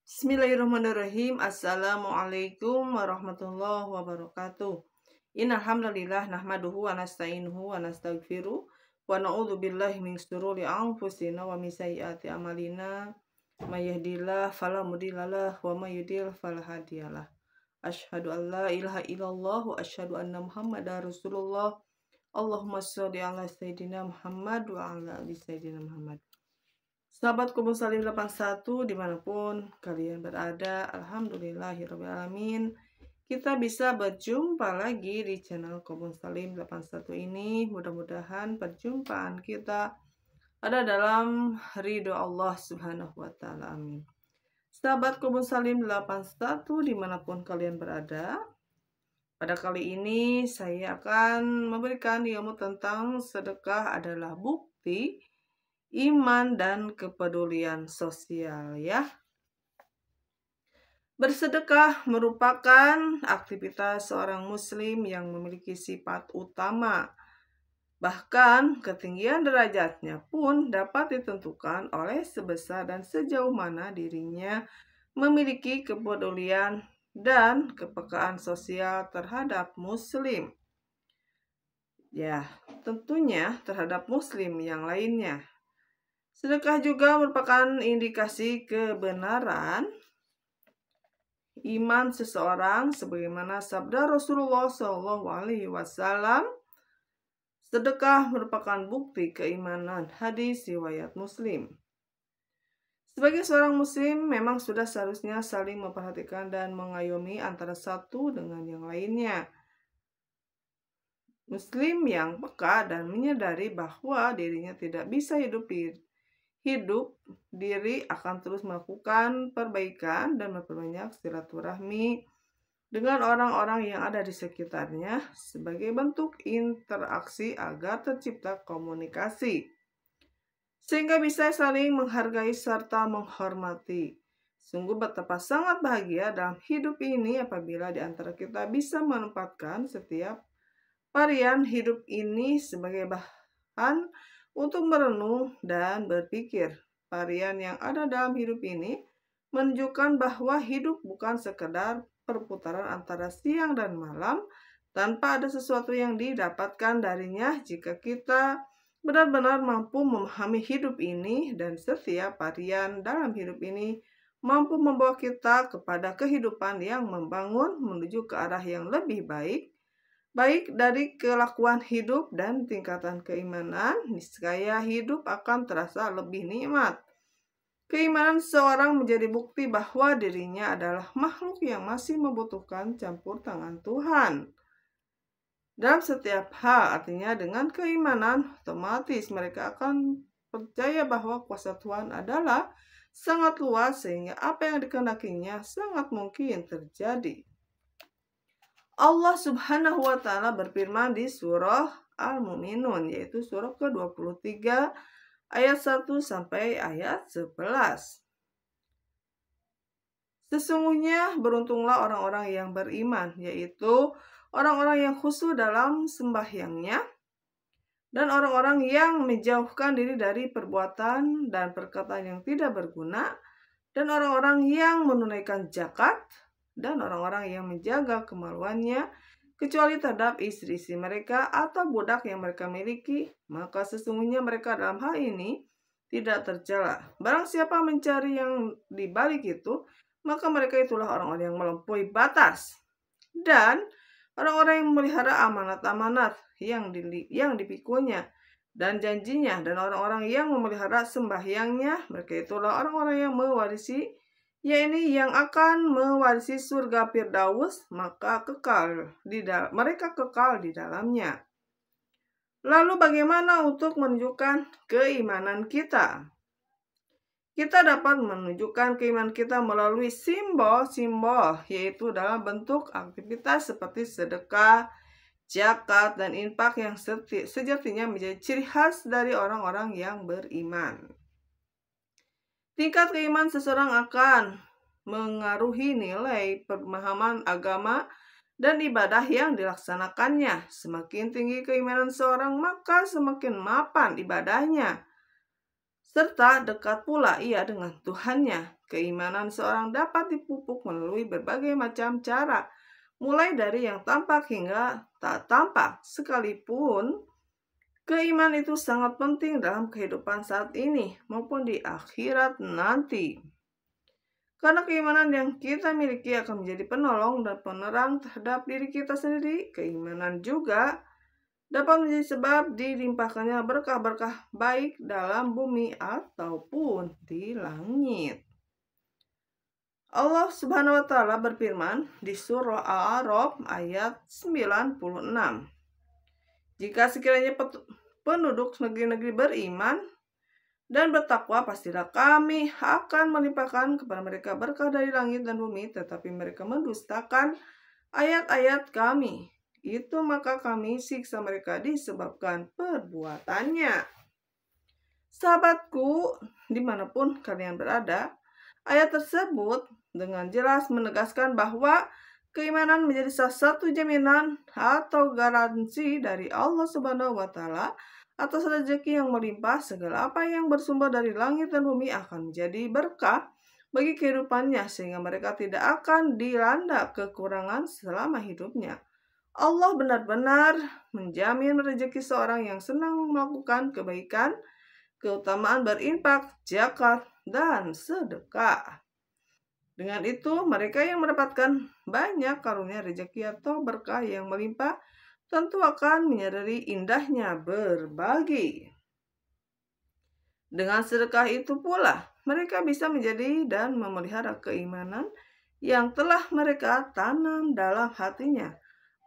Bismillahirrahmanirrahim. Assalamualaikum warahmatullahi wabarakatuh. Innal hamdalillah nahmaduhu wa nasta'inuhu wa nastaghfiruh wa na'udzu billahi min shururi anfusina wa min sayyiati a'malina. May yahdihillahu fala mudhillalah wa may yudhlil fala hadiyalah. Asyhadu an la ilaha illallah wa asyhadu anna Muhammadar Rasulullah. Allahumma sholli ala sayyidina Muhammad wa ala ali sayyidina Muhammad. Sahabat Kebun Salim 81 dimanapun kalian berada, alhamdulillahirrahmanirrahim. Kita bisa berjumpa lagi di channel Kebun Salim 81 ini. Mudah-mudahan perjumpaan kita ada dalam ridho Allah Subhanahu wa Ta'ala. Amin. Sahabat Kebun Salim 81 dimanapun kalian berada, pada kali ini saya akan memberikan ilmu tentang sedekah adalah bukti iman dan kepedulian sosial ya. Bersedekah merupakan aktivitas seorang muslim yang memiliki sifat utama. Bahkan ketinggian derajatnya pun dapat ditentukan oleh sebesar dan sejauh mana dirinya memiliki kepedulian dan kepekaan sosial terhadap muslim. Ya, tentunya terhadap muslim yang lainnya. Sedekah juga merupakan indikasi kebenaran iman seseorang sebagaimana sabda Rasulullah SAW. Sedekah merupakan bukti keimanan. Hadis riwayat Muslim. Sebagai seorang muslim memang sudah seharusnya saling memperhatikan dan mengayomi antara satu dengan yang lainnya. Muslim yang peka dan menyadari bahwa dirinya tidak bisa hidup diri akan terus melakukan perbaikan dan memperbanyak silaturahmi dengan orang-orang yang ada di sekitarnya sebagai bentuk interaksi agar tercipta komunikasi sehingga bisa saling menghargai serta menghormati. Sungguh betapa sangat bahagia dalam hidup ini apabila di antara kita bisa menempatkan setiap varian hidup ini sebagai bahan untuk merenung dan berpikir. Varian yang ada dalam hidup ini menunjukkan bahwa hidup bukan sekedar perputaran antara siang dan malam tanpa ada sesuatu yang didapatkan darinya jika kita benar-benar mampu memahami hidup ini, dan setiap varian dalam hidup ini mampu membawa kita kepada kehidupan yang membangun menuju ke arah yang lebih baik dari kelakuan hidup dan tingkatan keimanan, niscaya hidup akan terasa lebih nikmat. Keimanan seseorang menjadi bukti bahwa dirinya adalah makhluk yang masih membutuhkan campur tangan Tuhan dalam setiap hal. Artinya dengan keimanan otomatis mereka akan percaya bahwa kuasa Tuhan adalah sangat luas sehingga apa yang dikehendakinya sangat mungkin terjadi. Allah Subhanahu wa Ta'ala berfirman di surah Al-Mu'minun, yaitu surah ke-23 ayat 1 sampai ayat 11. Sesungguhnya beruntunglah orang-orang yang beriman, yaitu orang-orang yang khusyuk dalam sembahyangnya dan orang-orang yang menjauhkan diri dari perbuatan dan perkataan yang tidak berguna, dan orang-orang yang menunaikan zakat, dan orang-orang yang menjaga kemaluannya kecuali terhadap istri-istri mereka atau budak yang mereka miliki, maka sesungguhnya mereka dalam hal ini tidak tercela. Barang siapa mencari yang dibalik itu, maka mereka itulah orang-orang yang melampaui batas, dan orang-orang yang memelihara amanat-amanat yang dipikunya dan janjinya, dan orang-orang yang memelihara sembahyangnya, mereka itulah orang-orang yang mewarisi, yakni yang akan mewarisi surga Firdaus, maka mereka kekal di dalamnya. Lalu bagaimana untuk menunjukkan keimanan kita? Kita dapat menunjukkan keimanan kita melalui simbol-simbol, yaitu dalam bentuk aktivitas seperti sedekah, zakat, dan infak yang sejatinya menjadi ciri khas dari orang-orang yang beriman. Tingkat keimanan seseorang akan mengaruhi nilai pemahaman agama dan ibadah yang dilaksanakannya. Semakin tinggi keimanan seorang, maka semakin mapan ibadahnya, serta dekat pula ia dengan Tuhannya. Keimanan seorang dapat dipupuk melalui berbagai macam cara, mulai dari yang tampak hingga tak tampak. Sekalipun keimanan itu sangat penting dalam kehidupan saat ini maupun di akhirat nanti. Karena keimanan yang kita miliki akan menjadi penolong dan penerang terhadap diri kita sendiri. Keimanan juga dapat menjadi sebab dilimpahkannya berkah-berkah baik dalam bumi ataupun di langit. Allah Subhanahu wa taala berfirman di surah Al-A'raf ayat 96. Jika sekiranya penduduk negeri-negeri beriman dan bertakwa, pastilah kami akan melimpahkan kepada mereka berkah dari langit dan bumi, tetapi mereka mendustakan ayat-ayat kami. Itu maka kami siksa mereka disebabkan perbuatannya. Sahabatku, dimanapun kalian berada, ayat tersebut dengan jelas menegaskan bahwa keimanan menjadi salah satu jaminan atau garansi dari Allah Subhanahu wa taala atas rezeki yang melimpah. Segala apa yang bersumber dari langit dan bumi akan menjadi berkah bagi kehidupannya, sehingga mereka tidak akan dilanda kekurangan selama hidupnya. Allah benar-benar menjamin rezeki seorang yang senang melakukan kebaikan, keutamaan berinfak, zakat, dan sedekah. Dengan itu, mereka yang mendapatkan banyak karunia rezeki atau berkah yang melimpah tentu akan menyadari indahnya berbagi. Dengan sedekah itu pula, mereka bisa menjadi dan memelihara keimanan yang telah mereka tanam dalam hatinya.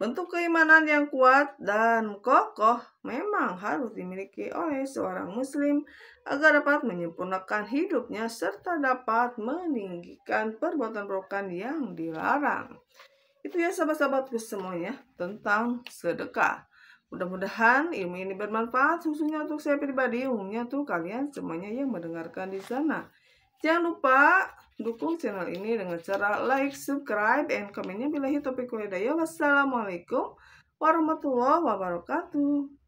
Bentuk keimanan yang kuat dan kokoh memang harus dimiliki oleh seorang muslim agar dapat menyempurnakan hidupnya serta dapat meninggikan perbuatan-perbuatan yang dilarang. Itu ya sahabat-sahabatku semuanya tentang sedekah. Mudah-mudahan ilmu ini bermanfaat khususnya untuk saya pribadi, umumnya tuh kalian semuanya yang mendengarkan di sana. Jangan lupa dukung channel ini dengan cara like, subscribe, and komennya. Billahi taufiq wal hidayah. Wassalamualaikum warahmatullahi wabarakatuh.